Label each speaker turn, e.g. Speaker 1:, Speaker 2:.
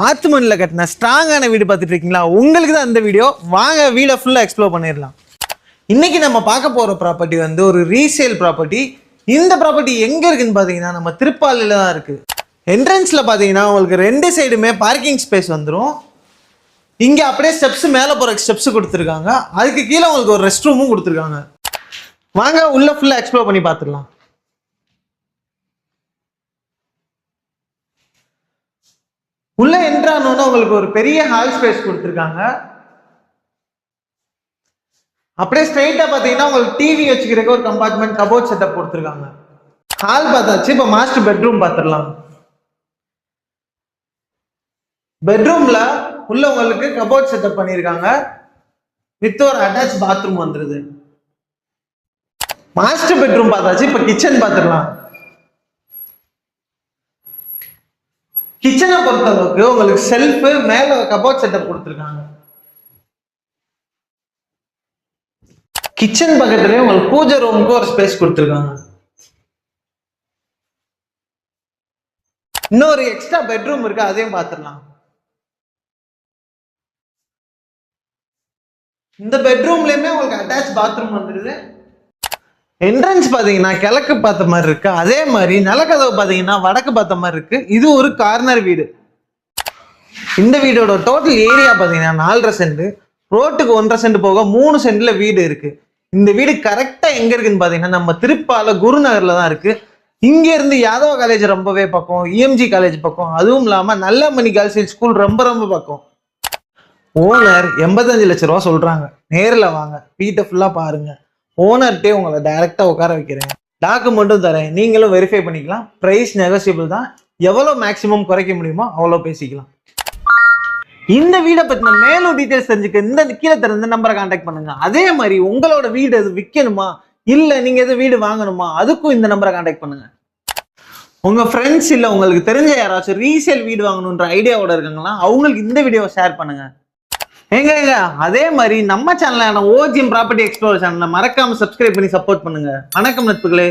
Speaker 1: ஆத்து மண்ணில் கட்டின ஸ்ட்ராங்கான வீடு பார்த்துட்டு இருக்கீங்களா? உங்களுக்கு தான் அந்த வீடியோ. வாங்க வீடை ஃபுல்லாக எக்ஸ்ப்ளோர் பண்ணிடலாம். இன்னைக்கு நம்ம பார்க்க போகிற ப்ராப்பர்ட்டி வந்து ஒரு ரீசேல் ப்ராப்பர்ட்டி. இந்த ப்ராப்பர்ட்டி எங்கே இருக்குன்னு பார்த்தீங்கன்னா நம்ம திருப்பாலையில் தான் இருக்குது. என்ட்ரன்ஸில் பார்த்தீங்கன்னா உங்களுக்கு ரெண்டு சைடுமே பார்க்கிங் ஸ்பேஸ் வந்துடும். இங்கே அப்படியே ஸ்டெப்ஸ் மேலே போகிற ஸ்டெப்ஸ் கொடுத்துருக்காங்க. அதுக்கு கீழே உங்களுக்கு ஒரு ரெஸ்ட் ரூமும் கொடுத்துருக்காங்க. வாங்க உள்ள ஃபுல்லாக எக்ஸ்ப்ளோர் பண்ணி பார்த்துடலாம். உள்ள என்ட்ரானோன்னா உங்களுக்கு ஒரு பெரிய ஹால் ஸ்பேஸ் கொடுத்துருக்காங்க. அப்படியே ஸ்ட்ரைட்டா பாத்தீங்கன்னா உங்களுக்கு டிவி வச்சுக்கிறதுக்கு ஒரு கம்பார்ட்மெண்ட் கபோர்ட் செட்டப் கொடுத்துருக்காங்க. ஹால் பார்த்தாச்சு. இப்போ மாஸ்டர் பெட்ரூம் பார்த்துடலாம். பெட்ரூம்ல உள்ள உங்களுக்கு கபோர்ட் செட்டப் பண்ணியிருக்காங்க. வித் ஒரு அட்டாச் பாத்ரூம் வந்துருது. மாஸ்டர் பெட்ரூம் பார்த்தாச்சு. இப்போ கிச்சன் பார்த்துடலாம். கிச்சனை பொறுத்த அளவுக்கு உங்களுக்கு செல்ஃப் மேல கபோர்ட் செட்டப் கொடுத்துருக்காங்க. கிச்சன் பக்கத்துலயே உங்களுக்கு பூஜை ரூமுக்கு ஒரு ஸ்பேஸ் கொடுத்துருக்காங்க. இன்னொரு எக்ஸ்ட்ரா பெட்ரூம் இருக்கு, அதையும் பார்த்துடலாம். இந்த பெட்ரூம்லயுமே உங்களுக்கு அட்டாச் பாத்ரூம் வந்துருது. என்ட்ரன்ஸ் பாத்தீங்கன்னா கிழக்கு பார்த்த மாதிரி இருக்கு. அதே மாதிரி நிலக்கதவு பாத்தீங்கன்னா வடக்கு பார்த்த மாதிரி இருக்கு. இது ஒரு கார்னர் வீடு. இந்த வீடோட டோட்டல் ஏரியா பாத்தீங்கன்னா 4.5 சென்ட். ரோட்டுக்கு 1.5 சென்ட் போக 3 சென்ட்ல வீடு இருக்கு. இந்த வீடு கரெக்டா எங்க இருக்குன்னு பாத்தீங்கன்னா நம்ம திருப்பால குருநகர்ல தான் இருக்கு. இங்க இருந்து யாதவ காலேஜ் ரொம்பவே பக்கம், இஎம்ஜி காலேஜ் பக்கம், அதுவும் இல்லாம நல்லமணி கேர்ள்ஸ் ஸ்கூல் ரொம்ப ரொம்ப பக்கம். ஓனர் 85 லட்சம் ரூபா சொல்றாங்க. நேரில் வாங்க, வீட்டை ஃபுல்லா பாருங்க. ஓனர்கிட்டே உங்களை டைரக்டா உட்கார வைக்கிறேன். டாக்குமெண்ட்டும் தரேன், நீங்களும் வெரிஃபை பண்ணிக்கலாம். பிரைஸ் நெகோசியபிள் தான். எவ்வளவு மேக்சிமம் குறைக்க முடியுமோ அவ்வளோ பேசிக்கலாம். இந்த வீடை பத்தின மேலும் டீடைல்ஸ் தெரிஞ்சுக்க இந்த கீழே தர நம்பரை கான்டாக்ட் பண்ணுங்க. அதே மாதிரி உங்களோட வீடு எது விற்கணுமா இல்ல நீங்க எது வீடு வாங்கணுமா, அதுக்கும் இந்த நம்பரை கான்டாக்ட் பண்ணுங்க. உங்க ஃப்ரெண்ட்ஸ் இல்ல உங்களுக்கு தெரிஞ்ச யாராச்சும் ரீசேல் வீடு வாங்கணுன்ற ஐடியாவோட இருக்காங்களா, அவங்களுக்கு இந்த வீடியோவை ஷேர் பண்ணுங்க. ஏங்க அதே மாதிரி நம்ம சேனலான ஓஜிஎம் ப்ராப்பர்ட்டி எக்ஸ்ப்ளோரர் சேனலை மறக்காம சப்ஸ்கிரைப் பண்ணி சப்போர்ட் பண்ணுங்க. வணக்கம் நட்புகளே.